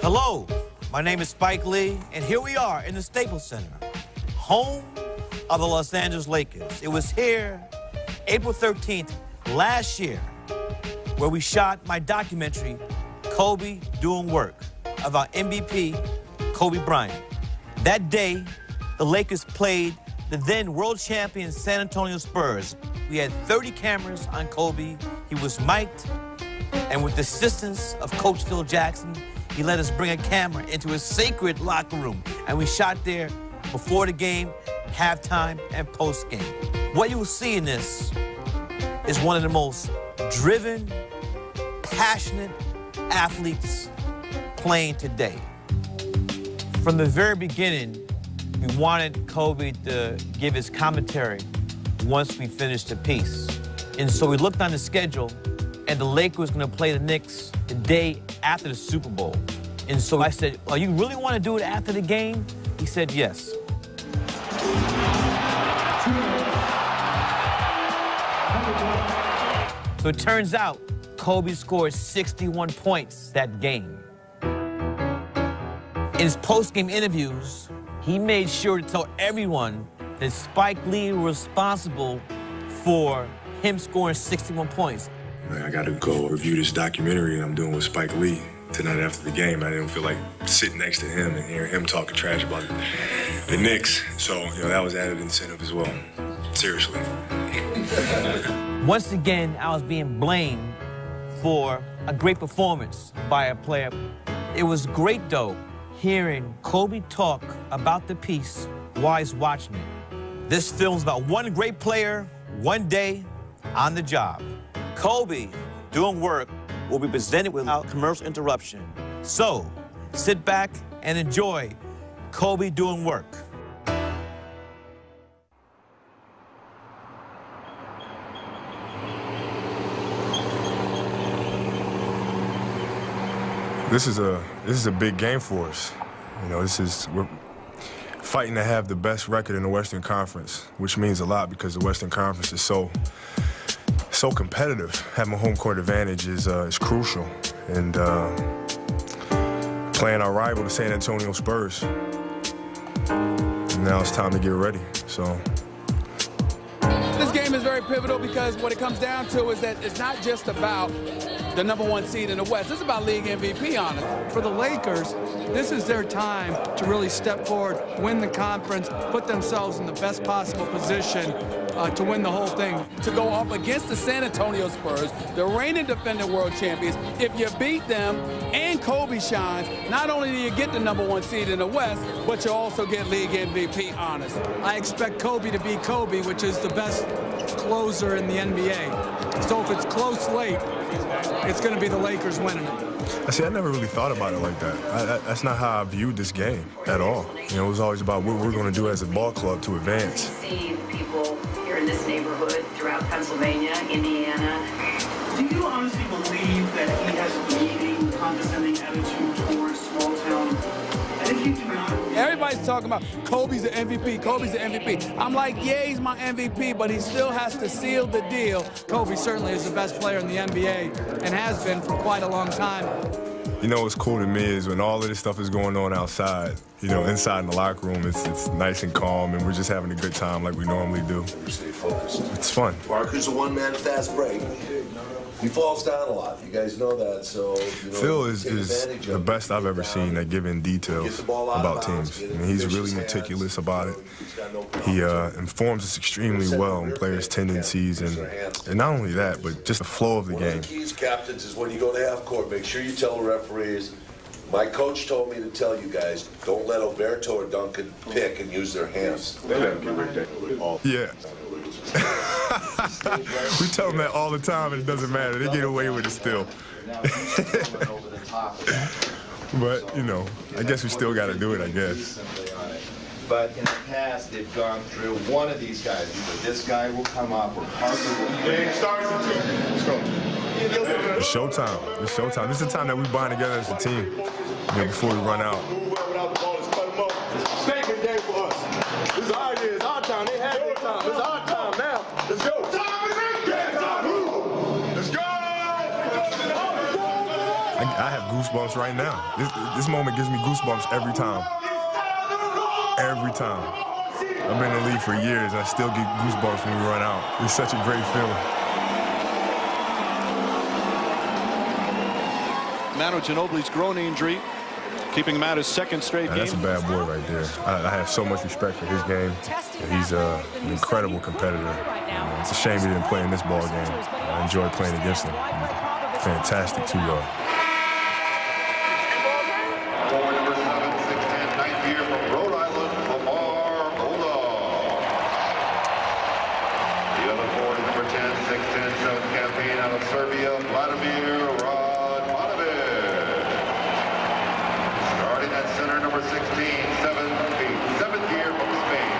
Hello, my name is Spike Lee, and here we are in the Staples Center, home of the Los Angeles Lakers. It was here, April 13th, last year, where we shot my documentary, Kobe Doin Work, about MVP Kobe Bryant. That day, the Lakers played the then world champion San Antonio Spurs. We had 30 cameras on Kobe. He was mic'd, and with the assistance of Coach Phil Jackson, he let us bring a camera into his sacred locker room, and we shot there before the game, halftime, and post-game. What you will see in this is one of the most driven, passionate athletes playing today. From the very beginning, we wanted Kobe to give his commentary once we finished the piece. And so we looked on the schedule, and the Lakers was gonna play the Knicks the day after the Super Bowl. And so I said, "Oh, you really wanna do it after the game?" He said, "Yes." So it turns out Kobe scored 61 points that game. In his post-game interviews, he made sure to tell everyone that Spike Lee was responsible for him scoring 61 points. I got to go review this documentary I'm doing with Spike Lee tonight after the game. I didn't feel like sitting next to him and hearing him talking trash about the Knicks. So, that was added incentive as well. Seriously. Once again, I was being blamed for a great performance by a player. It was great, though, hearing Kobe talk about the piece while he's watching it. This film's about one great player, one day on the job. Kobe Doin Work will be presented without commercial interruption. So, sit back and enjoy Kobe Doin Work. This is a big game for us. We're fighting to have the best record in the Western Conference, which means a lot because the Western Conference is so competitive. Having a home court advantage is crucial. And playing our rival, the San Antonio Spurs. And now it's time to get ready. So. This game is very pivotal because what it comes down to is that it's not just about the #1 seed in the West. It's about league MVP, honestly. For the Lakers, this is their time to really step forward, win the conference, put themselves in the best possible position to win the whole thing. To go up against the San Antonio Spurs, the reigning defending world champions, if you beat them and Kobe shines, not only do you get the #1 seed in the West, but you also get league MVP honors. I expect Kobe to be Kobe, which is the best closer in the NBA. So if it's close late, it's going to be the Lakers winning it. I never really thought about it like that. That's not how I viewed this game at all. It was always about what we're going to do as a ball club to advance. See people here in this neighborhood, throughout Pennsylvania, Indiana. Do you honestly believe that he has a demeaning, condescending attitude towards small town? And if you do not, everybody's talking about Kobe's the MVP, Kobe's the MVP. I'm like, yeah, he's my MVP, but he still has to seal the deal. Kobe certainly is the best player in the NBA and has been for quite a long time. What's cool to me is when all of this stuff is going on outside, inside in the locker room, it's nice and calm, and we're just having a good time like we normally do. Stay focused. It's fun. Parker's a one-man fast break. He falls down a lot. You guys know that, so... Phil is the best I've ever seen at giving details about teams. He's really meticulous about it. He informs us extremely well on players' tendencies, and not only that, but just the flow of the game. One of the keys, captains, is when you go to half court, make sure you tell the referees, my coach told me to tell you guys, don't let Alberto or Duncan pick and use their hands. Yeah. We tell them that all the time, and it doesn't matter. They get away with it still. But, I guess we still got to do it, I guess. But in the past, they've gone through one of these guys. Either this guy will come up or Parker will. Game starts in 2. Let's go. It's showtime. It's showtime. This is the time that we bind together as a team, before we run out. Statement day for us. This is our year. It's our time. They had their time. It's our time now. Let's go. Time is in. Let's go. I have goosebumps right now. This moment gives me goosebumps every time. Every time. I've been in the league for years, and I still get goosebumps when we run out. It's such a great feeling. Manu Ginobili's groin injury, keeping him out his second straight game. That's a bad boy right there. I have so much respect for his game. He's an incredible competitor. It's a shame he didn't play in this ball game. I enjoyed playing against him. Fantastic 2-yard. Forward number 7, 6'10", ninth year from Rhode Island, Lamar Odom. The other forward is number 10, 6'10", seventh campaign out of Serbia, Vladimir Radovich. Starting at center, number 16, seventh year from Spain.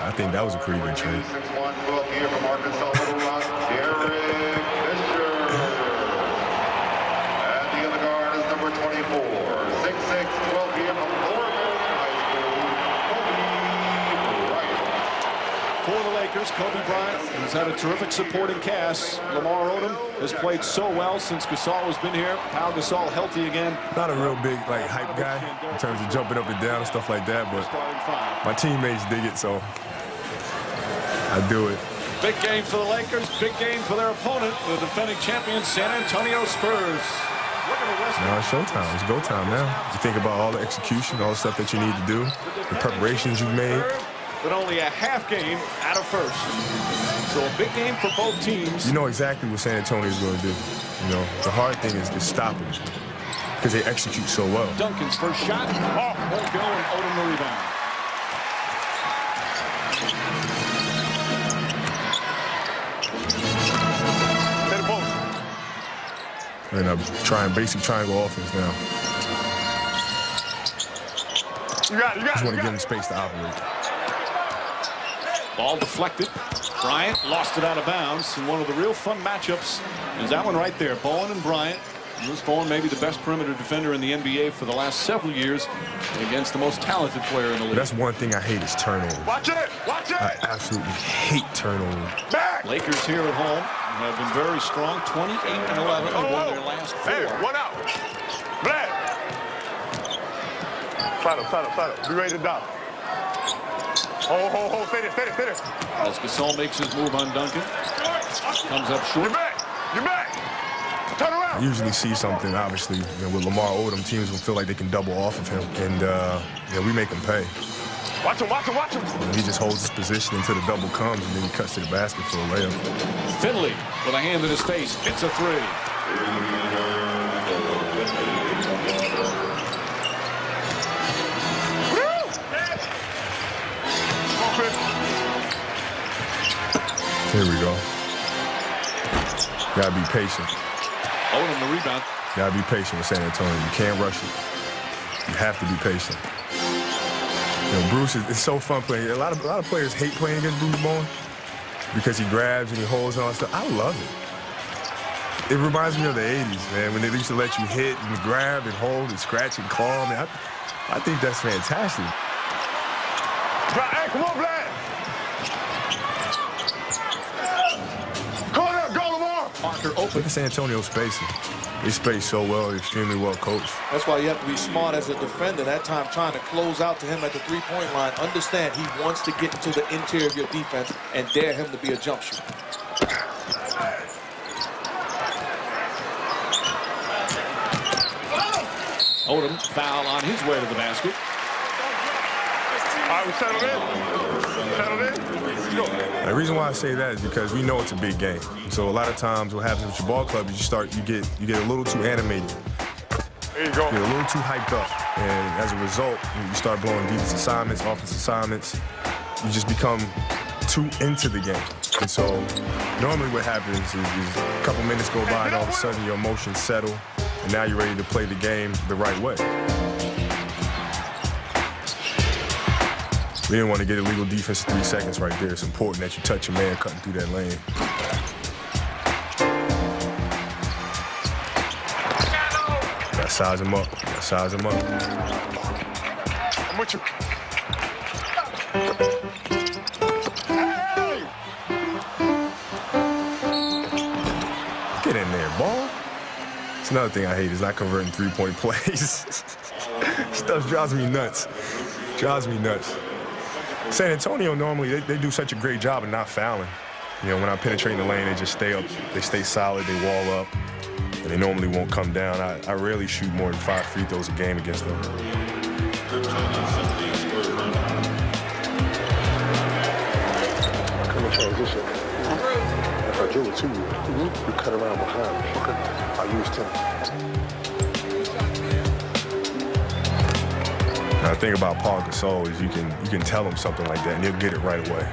I think that was a pretty good trade. 6'1", 12th year from Arkansas, Little Rock, Derek Fisher. And the other guard is number 24, 6'6", 12th year from Lawrence High School, Kobe Bryant. For the Lakers, Kobe Bryant has had a terrific supporting cast. Lamar Odom has played so well since Gasol has been here. Pau Gasol healthy again. Not a real big hype guy in terms of jumping up and down and stuff like that, but my teammates dig it, so I do it. Big game for the Lakers, big game for their opponent, the defending champions, San Antonio Spurs. Now it's showtime. It's go time now. You think about all the execution, all the stuff that you need to do, the preparations you've made. But only a half game out of first. So a big game for both teams. You know exactly what San Antonio is going to do. You know, the hard thing is stopping because they execute so well. Duncan's first shot. Won't go, and Odom the rebound. And I'm trying basic triangle offense now. You got it. Just want to give him space to operate. Ball deflected. Bryant lost it out of bounds. And one of the real fun matchups is that one right there. Bowen and Bryant. Bruce Bowen, maybe the best perimeter defender in the NBA for the last several years, against the most talented player in the league. That's one thing I hate is turnovers. Watch it! Watch it! I absolutely hate turnovers. Back! Lakers here at home have been very strong, 28-11, and won their last 4. Hey, one out. Black. Side up. Be ready to die. Hold. Stay there. As Gasol makes his move on Duncan. Comes up short. You're back. Turn around. I usually see something, obviously, with Lamar Odom, teams will feel like they can double off of him, and we make him pay. Watch him. He just holds his position until the double comes, and then he cuts to the basket for a layup. Finley with a hand in his face. It's a 3. Here we go. Gotta be patient. Odom the rebound. Gotta be patient with San Antonio. You can't rush it. You have to be patient. Bruce it's so fun playing. A lot of players hate playing against Bruce Bowen because he grabs and he holds and all that stuff. I love it. It reminds me of the 80s, man, when they used to let you hit and grab and hold and scratch and claw. Man, I think that's fantastic. Hey, come on, Vlad. Go, Lamar. Parker open. Look at San Antonio spacing. They space so well, extremely well coached. That's why you have to be smart as a defender. That time trying to close out to him at the three-point line. Understand he wants to get into the interior of your defense and dare him to be a jump shooter. Odom foul on his way to the basket. All right, we settled in. The reason why I say that is because we know it's a big game. So a lot of times what happens with your ball club is you get a little too animated. There you go. You get a little too hyped up. And as a result, you start blowing defense assignments, offense assignments. You just become too into the game. And so normally what happens is a couple minutes go by and all of a sudden your emotions settle. And now you're ready to play the game the right way. We didn't want to get illegal defense in 3 seconds right there. It's important that you touch your man cutting through that lane. Gotta size him up. I'm with you. Get in there, ball. It's another thing I hate is not converting three-point plays. Stuff drives me nuts. Drives me nuts. San Antonio normally, they do such a great job of not fouling. You know, when I'm penetrating the lane, they just stay up. They stay solid, they wall up, and they normally won't come down. I rarely shoot more than 5 free throws a game against them. Come in transition. If I dribble to you, you cut around behind me. Okay. I use 10. Now, the thing about Paul Gasol is you can tell him something like that, and he'll get it right away.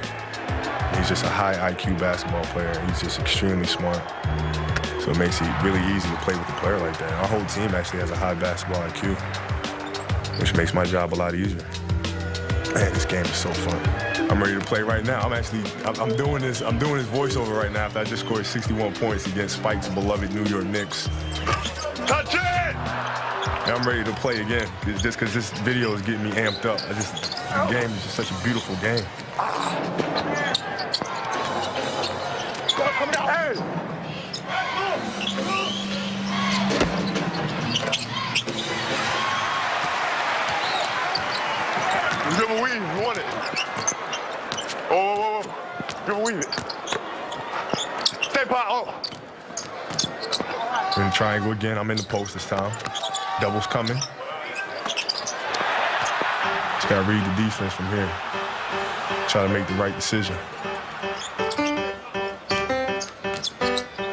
He's just a high IQ basketball player. He's just extremely smart. So it makes it really easy to play with a player like that. Our whole team actually has a high basketball IQ, which makes my job a lot easier. Man, this game is so fun. I'm ready to play right now. I'm doing this voiceover right now after I just scored 61 points against Spike's beloved New York Knicks. Touch it! And I'm ready to play again, just because this video is getting me amped up. The game is just such a beautiful game. Come down. Hey! Give him a weed. You want it? Oh. Give him a weed. Stay pot. Oh. In the triangle again. I'm in the post this time. Doubles coming. Just gotta read the defense from here. Try to make the right decision.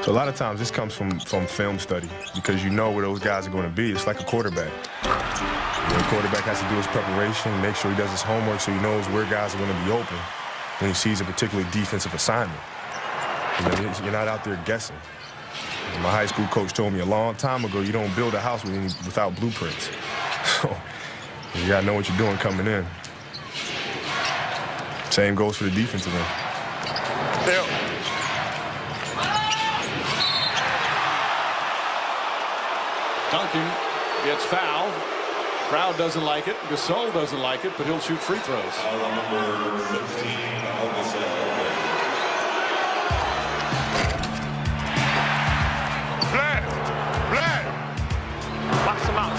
So a lot of times this comes from film study because you know where those guys are going to be. It's like a quarterback. The quarterback has to do his preparation, make sure he does his homework so he knows where guys are going to be open when he sees a particular defensive assignment. You know, you're not out there guessing. My high school coach told me a long time ago, you don't build a house without blueprints. So you got to know what you're doing coming in. Same goes for the defensive end. Yeah. Duncan gets fouled. Crowd doesn't like it. Gasol doesn't like it, but he'll shoot free throws. Number 15, Black. Box him out.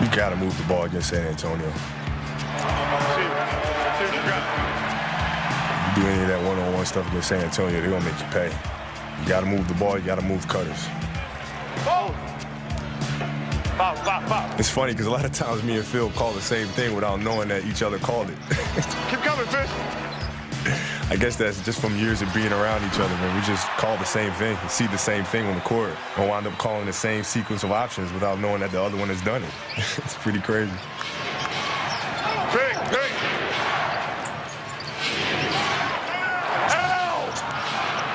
You got to move the ball against San Antonio. You do any of that one-on-one stuff against San Antonio, they're going to make you pay. You got to move the ball, you got to move cutters. It's funny because a lot of times me and Phil call the same thing without knowing that each other called it. Keep coming, Fish. I guess that's just from years of being around each other, man. We just call the same thing and see the same thing on the court and wind up calling the same sequence of options without knowing that the other one has done it. It's pretty crazy. Big.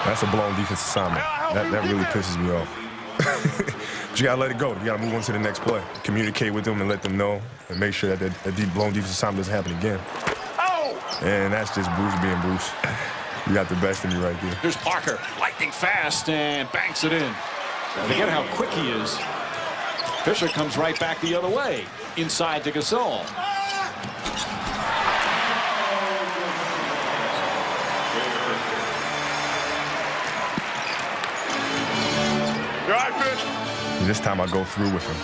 That's a blown defense assignment. That really pisses me off. But you gotta let it go. You gotta move on to the next play. Communicate with them and let them know and make sure that the blown defense assignment doesn't happen again. And that's just Bruce being Bruce. You got the best of me right there. Here's Parker, lightning fast, and banks it in. Forget how quick he is. Fisher comes right back the other way, inside to Gasol. You all right, Fish? And this time I go through with him.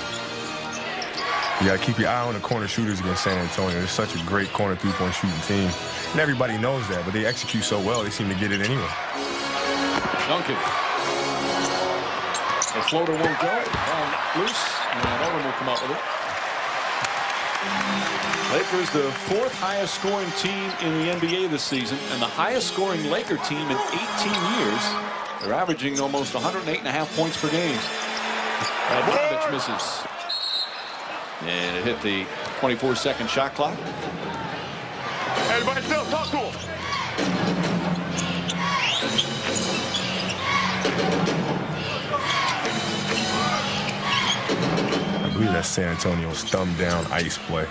You got to keep your eye on the corner shooters against San Antonio. They're such a great corner three-point shooting team. And everybody knows that, but they execute so well, they seem to get it anyway. Duncan. The floater won't go. Loose, and Odom will come up with it. Lakers, the 4th highest scoring team in the NBA this season, and the highest scoring Laker team in 18 years. They're averaging almost 108.5 points per game. Bogdanovich misses. And it hit the 24-second shot clock. Everybody still talk to him. I believe that's San Antonio's thumb down ice play.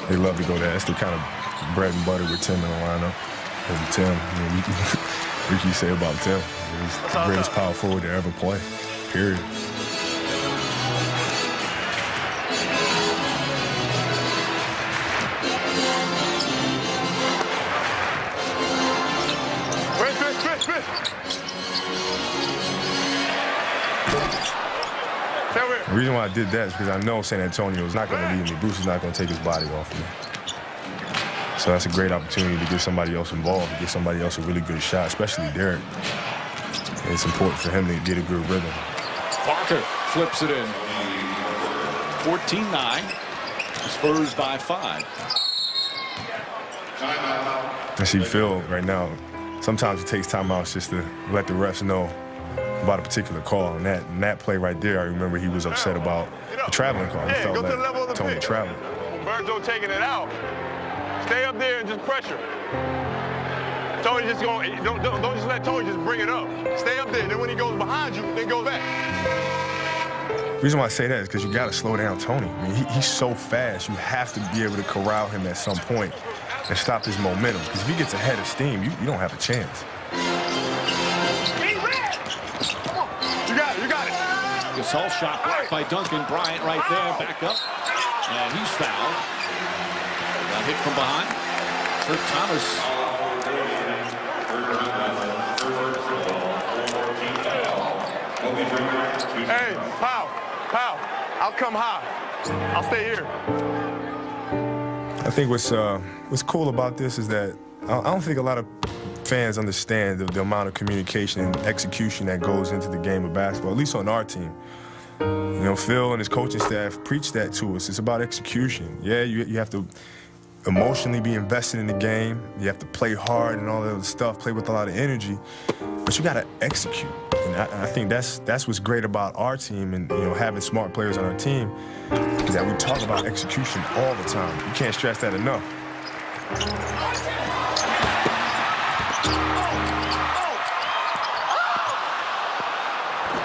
They love to go there. That's the kind of bread and butter with Tim in the lineup. And Tim, What can you say about Tim? He's the greatest power forward to ever play, period. The reason why I did that is because I know San Antonio is not going to leave me. Bruce is not going to take his body off of me. So that's a great opportunity to get somebody else involved, to get somebody else a really good shot, especially Derek. And it's important for him to get a good rhythm. Parker flips it in. 14-9. Spurs by 5. I see Phil right now. Sometimes it takes timeouts just to let the refs know about a particular call. And that play right there, I remember he was upset about the traveling call. He felt like Tony traveled. Berto taking it out. Stay up there and just pressure. Tony just going, don't just let Tony just bring it up. Stay up there. Then when he goes behind you, then go back. The reason why I say that is because you got to slow down Tony. I mean, he's so fast. You have to be able to corral him at some point and stop his momentum. Because if he gets ahead of steam, you don't have a chance. You got it. Gasol shot blocked by Duncan. Bryant right there, back up. And he's fouled. Got hit from behind. Kurt Thomas. Hey, Powell, I'll come high. I'll stay here. I think what's cool about this is that I don't think a lot of fans understand the amount of communication and execution that goes into the game of basketball, at least on our team. You know, Phil and his coaching staff preach that to us. It's about execution. Yeah, you have to emotionally be invested in the game. You have to play hard and all that other stuff, play with a lot of energy, but you got to execute. And I think that's what's great about our team and, you know, having smart players on our team is that we talk about execution all the time. You can't stress that enough.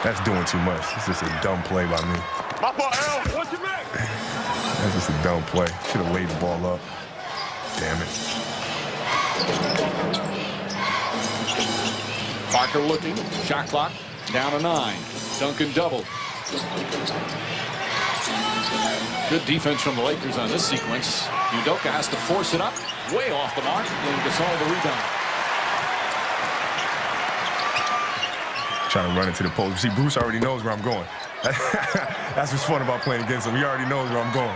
That's doing too much. It's just a dumb play by me. That's just a dumb play. Should have laid the ball up. Damn it. Parker looking. Shot clock down to 9. Duncan doubled. Good defense from the Lakers on this sequence. Udoka has to force it up. Way off the mark. And Gasol the rebound. Trying to run into the post. See, Bruce already knows where I'm going. That's what's fun about playing against him. He already knows where I'm going.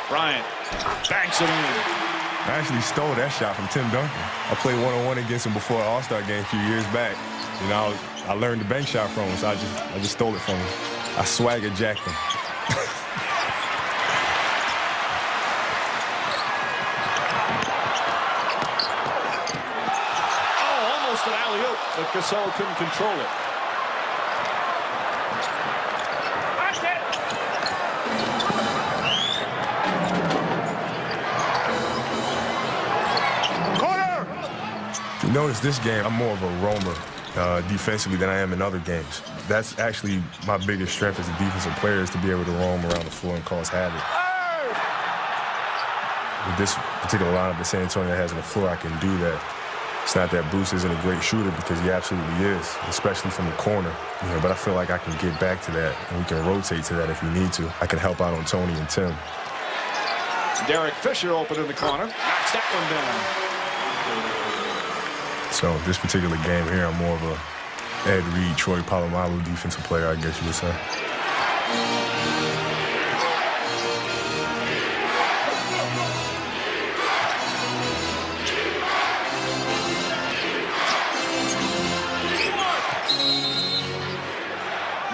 Bryant banks it in. I actually stole that shot from Tim Duncan. I played one-on-one against him before an All-Star game a few years back. You know, I learned the bank shot from him, so I just stole it from him. I swagger jacked him. Oh, almost an alley-oop, but Gasol couldn't control it. Notice this game, I'm more of a roamer defensively than I am in other games. That's actually my biggest strength as a defensive player, is to be able to roam around the floor and cause havoc. With this particular lineup that San Antonio has on the floor, I can do that. It's not that Bruce isn't a great shooter, because he absolutely is, especially from the corner. You know, but I feel like I can get back to that, and we can rotate to that if we need to. I can help out on Tony and Tim. Derek Fisher open in the corner. Knocks that one down. So this particular game here, I'm more of a Ed Reed, Troy Polamalu defensive player, I guess you would say.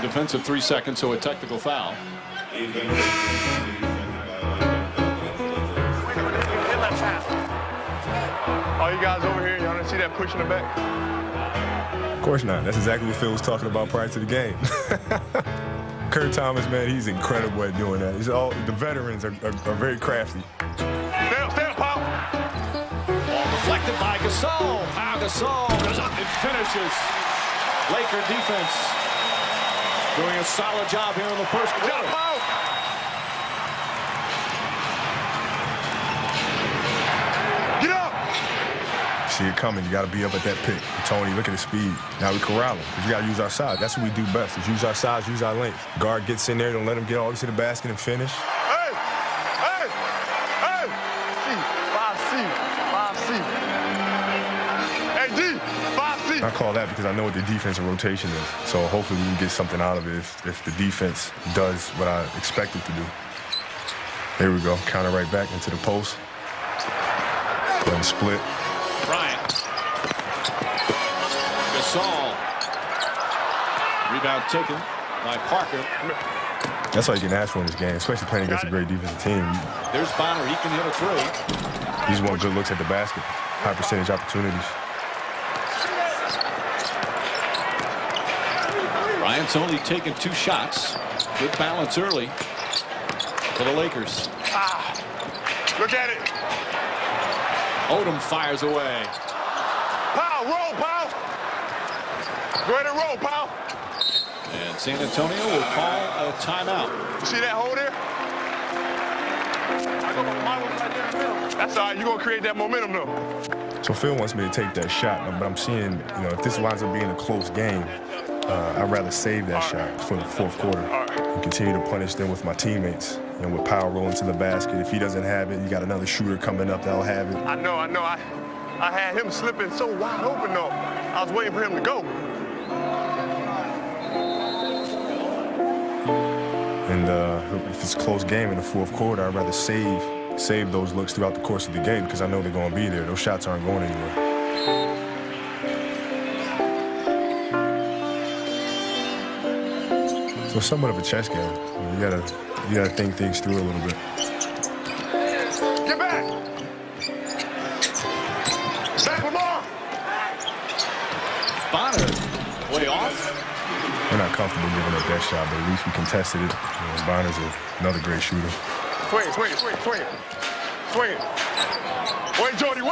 Defensive 3 seconds, so a technical foul. All you guys over here, y'all didn't see that push in the back? Of course not. That's exactly what Phil was talking about prior to the game. Kurt Thomas, man, he's incredible at doing that. The veterans are very crafty. Stay up, Pop. Ball deflected by Gasol. Now Gasol goes up and finishes. Laker defense doing a solid job here in the first quarter. See it coming. You got to be up at that pick. Tony, look at his speed. Now we corral him. We got to use our size. That's what we do best, is use our size, use our length. Guard gets in there, don't let him get all the way to the basket and finish. Hey! Hey! Hey! 5C. 5C. Hey, D! 5C. I call that because I know what the defensive rotation is. So hopefully we can get something out of it if the defense does what I expect it to do. There we go. Counter right back into the post. Go ahead and split. Bryant. Gasol. Rebound taken by Parker. That's all you can ask for in this game, especially playing against a great defensive team. There's Bonner. He can hit a three. He's one good looks at the basket. High percentage opportunities. Bryant's only taken 2 shots. Good balance early for the Lakers. Look at it. Odom fires away. Powell, roll, Powell. Go ahead and roll, Powell. And San Antonio will call a timeout. You see that hole there? That's all right. You're going to create that momentum, though. So Phil wants me to take that shot, but I'm seeing, if this winds up being a close game, I'd rather save that shot for the fourth quarter and continue to punish them with my teammates. With Powell rolling to the basket. If he doesn't have it, you got another shooter coming up that'll have it. I know. I had him slipping so wide open, though. I was waiting for him to go. And if it's a close game in the fourth quarter, I'd rather save those looks throughout the course of the game because I know they're going to be there. Those shots aren't going anywhere. So it's somewhat of a chess game. You gotta think things through a little bit. Get back! Back, Lamar! Bonner, way off. We're not comfortable giving up that shot, but at least we contested it. Bonner's another great shooter. Swing it. Wait, Jordy!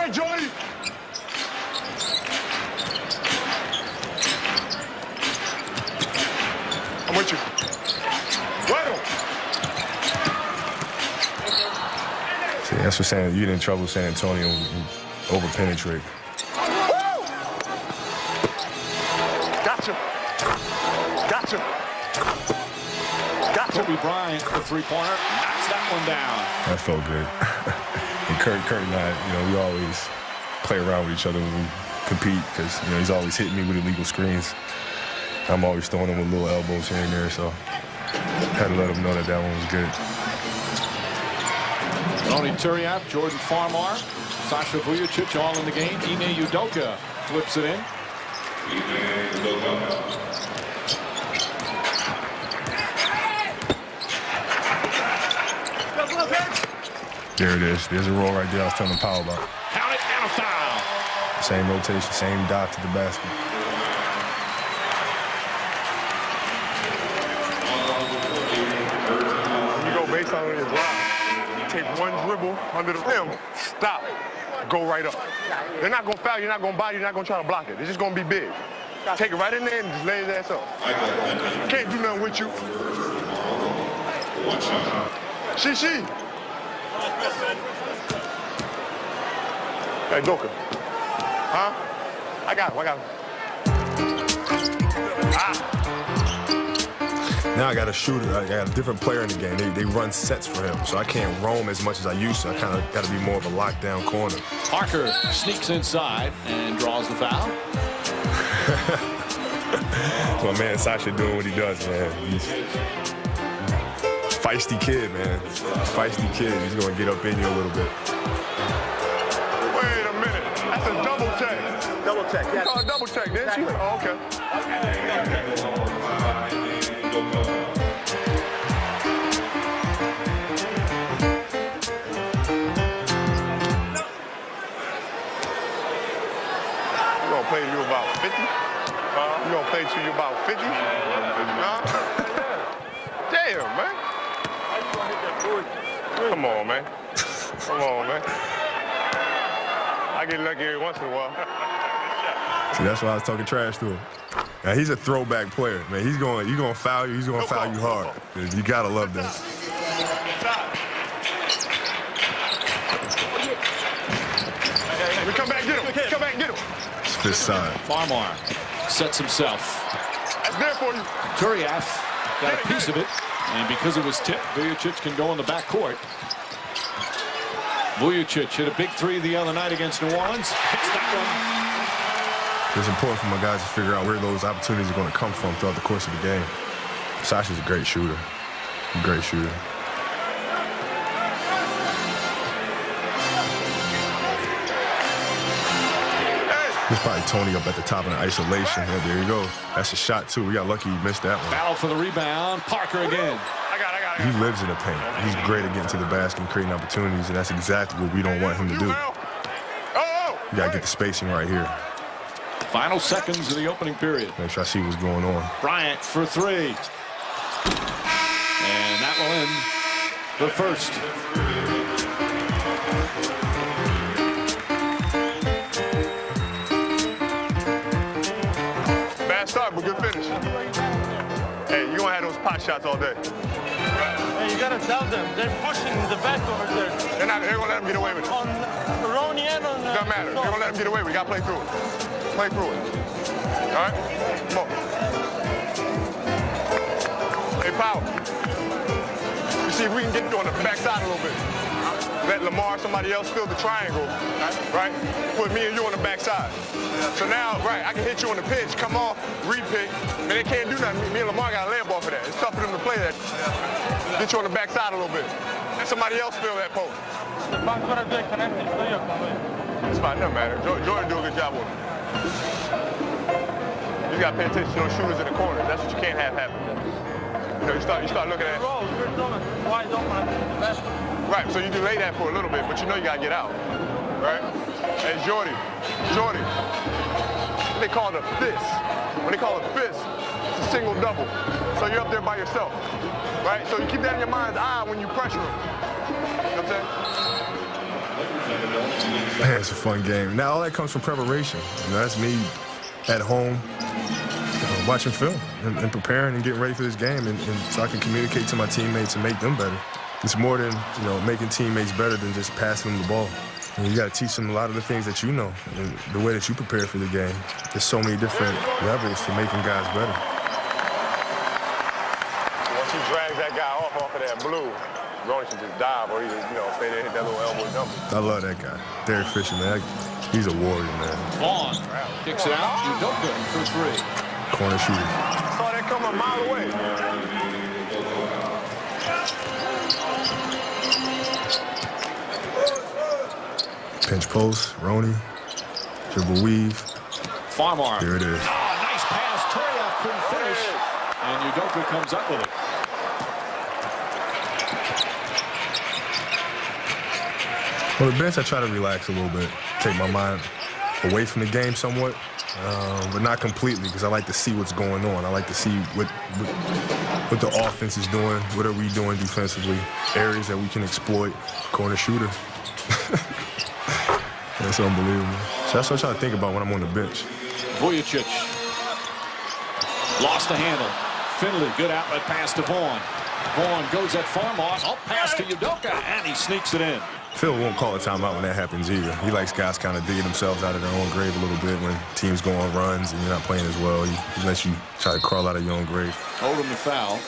I'm with you. See, that's what saying. You get in trouble with San Antonio over-penetrate. Gotcha. Kobe Bryant, the three-pointer, knocks that one down. That felt good. And Kurt and I, we always play around with each other when we compete because, he's always hitting me with illegal screens. I'm always throwing him with little elbows here and there, so had to let him know that one was good. Tony Turiaf, Jordan Farmar, Sasha Vujacic all in the game. Ime Udoka flips it in. There it is. There's a roll right there I was telling Powell about. Count it and a foul. Same rotation, same dive to the basket. You go based on your drive. Take one dribble under the rim, stop, go right up. They're not going to foul, you're not going to body, you're not going to try to block it. It's just going to be big. Take it right in there and just lay his ass up. Can't do nothing with you. She. Hey, Doka. Huh? I got him. Now I got a shooter. I got a different player in the game. They run sets for him, so I can't roam as much as I used to. I kind of got to be more of a lockdown corner. Parker sneaks inside and draws the foul. My man Sasha doing what he does, man. He's feisty kid, man. Feisty kid. He's going to get up in you a little bit. Wait a minute. That's a double check. Double check, yes. You called a double check, didn't you? Oh, okay. You're going to play you about 50? You're going to play till you about 50? Damn, man. Come on, man. I get lucky every once in a while. See, that's why I was talking trash to him. Now, he's a throwback player, man. He's going to foul you. He's going to foul you hard. You got to love that. Come back, get him. his side. Farmar sets himself. That's there for you. Turiaf got a piece of it, and because it was tipped, Vujacic can go in the backcourt. Vujacic hit a big three the other night against New Orleans. Hits that one. It's important for my guys to figure out where those opportunities are going to come from throughout the course of the game. Sasha's a great shooter. Great shooter. There's probably Tony up at the top in the isolation. Yeah, there you go. That's a shot, too. We got lucky he missed that one. Battle for the rebound. Parker again. He lives in the paint. He's great at getting to the basket and creating opportunities, and that's exactly what we don't want him to do. You got to get the spacing right here. Final seconds of the opening period. Make sure I see what's going on. Bryant for three. And that will end the first. Bad start, but good finish. Hey, you gonna have those pot shots all day. Hey, you gotta tell them. They're pushing the back over there. They're gonna let them get away with it. On Ronnie and on... Doesn't matter. They're gonna let them get away with it. We gotta play through it. Play through it. All right? Come on. Hey, Powell. You see if we can get you on the backside a little bit. Let Lamar, somebody else, fill the triangle, right? Put me and you on the backside. So now, right, I can hit you on the pitch, come off, re-pick, and they can't do nothing. Me and Lamar got to lay off of that. It's tough for them to play that. Get you on the backside a little bit. Let somebody else fill that post. It's fine, doesn't matter. Jordan do a good job with it. You got to pay attention to those shooters in the corner. That's what you can't have happen. You know, you start looking at it. Wide open. Right, so you delay that for a little bit, but you know you got to get out. Right? Hey, Jordy. They call it a fist. When they call it a fist, it's a single double. So you're up there by yourself. Right? So you keep that in your mind's eye when you pressure them. You know what I'm saying? Man, it's a fun game. Now, all that comes from preparation. You know, that's me at home watching film and preparing and getting ready for this game and so I can communicate to my teammates and make them better. It's more than, you know, making teammates better than just passing them the ball. And you got to teach them a lot of the things that you know and the way that you prepare for the game. There's so many different levels to making guys better. Once he drags that guy off of that blue, Ronnie should just dive or he just, you know, stay there and hit that little elbow jumper. I love that guy. Derek Fisher, man. He's a warrior, man. Vaughn kicks it out. Udoka for three. Corner shooter. I saw that come a mile away. Pinch post, Ronnie, dribble weave. Farmar. There it is. Oh, nice pass. Turiaf couldn't finish. And Udoka comes up with it. On the bench, I try to relax a little bit, take my mind away from the game somewhat, but not completely because I like to see what's going on. I like to see what the offense is doing, what are we doing defensively, areas that we can exploit, corner shooter. That's unbelievable. So that's what I try to think about when I'm on the bench. Vujacic lost the handle. Finley, good outlet pass to Vaughn. Vaughn goes at Farmar. Up pass to Udoka, and he sneaks it in. Phil won't call a timeout when that happens either. He likes guys kind of digging themselves out of their own grave a little bit when teams go on runs and you're not playing as well. He lets you try to crawl out of your own grave. Hold him to foul.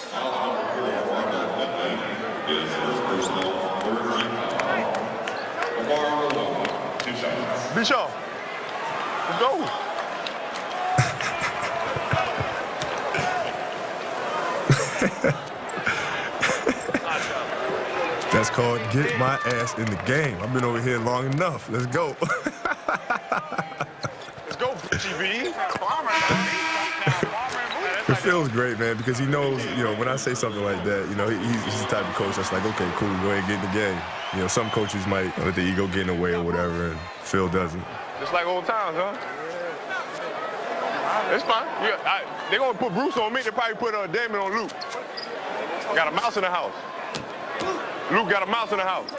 Bischoff, let's go. That's called get my ass in the game. I've been over here long enough. Let's go. Let's go, GB. It feels great, man, because he knows, you know, when I say something like that, you know, he's the type of coach that's like, okay, cool, go ahead and get in the game. You know, some coaches might let the ego get in the way or whatever, and Phil doesn't. Just like old times, huh? It's fine. Yeah, they're going to put Bruce on me. They probably put Damon on Luke. Got a mouse in the house. Luke got a mouse in the house.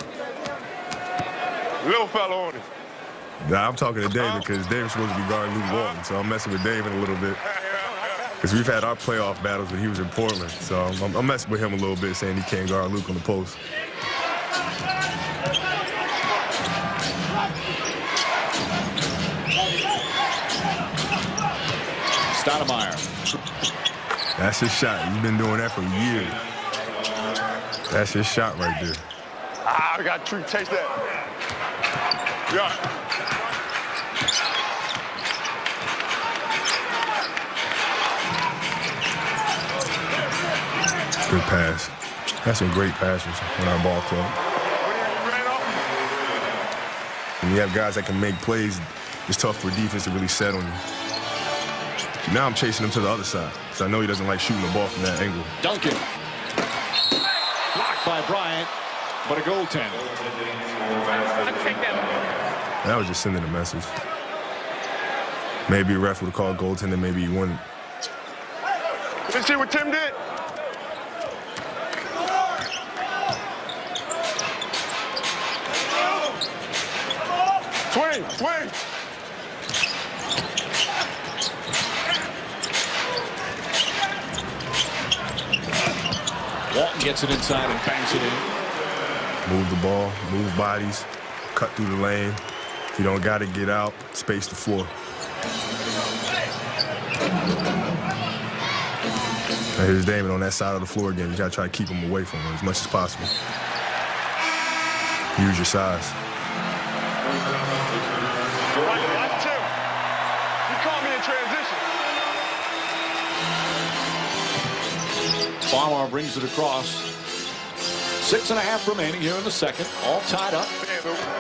Little fella on him. Nah, I'm talking to David because David's supposed to be guarding Luke Walton, so I'm messing with David a little bit. Because we've had our playoff battles when he was in Portland, so I'm messing with him a little bit, saying he can't guard Luke on the post. Stoudemire. That's his shot. He's been doing that for years. That's his shot right there. Ah, we got to chase that. Yeah. Good pass. That's some great passes on our ball club. When you have guys that can make plays, it's tough for defense to really set on you. Now I'm chasing him to the other side, because I know he doesn't like shooting the ball from that angle. Duncan. Blocked by Bryant, but a goaltender. That was just sending a message. Maybe a ref would have called goaltender, maybe he wouldn't. Let's see what Tim did. Swing, swing. Walton gets it inside and bangs it in. Move the ball, move bodies, cut through the lane. If you don't got to get out, space the floor. Now here's Damon on that side of the floor again. You got to try to keep him away from him as much as possible. Use your size. Watch Tim. He caught me in transition. Farmar brings it across. 6.5 remaining here in the second. All tied up.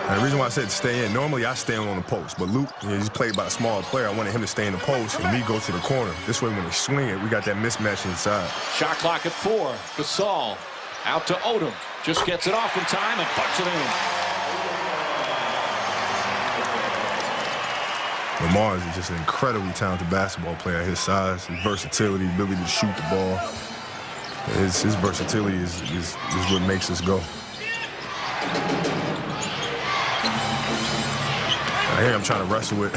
And the reason why I said stay in, normally I stay on the post, but Luke, he's played by a smaller player. I wanted him to stay in the post and me go to the corner. This way when they swing it, we got that mismatch inside. Shot clock at 4. Gasol out to Odom. Just gets it off in time and puts it in. Lamar is just an incredibly talented basketball player. His size, his versatility, ability to shoot the ball. His versatility is what makes us go. Here I'm trying to wrestle with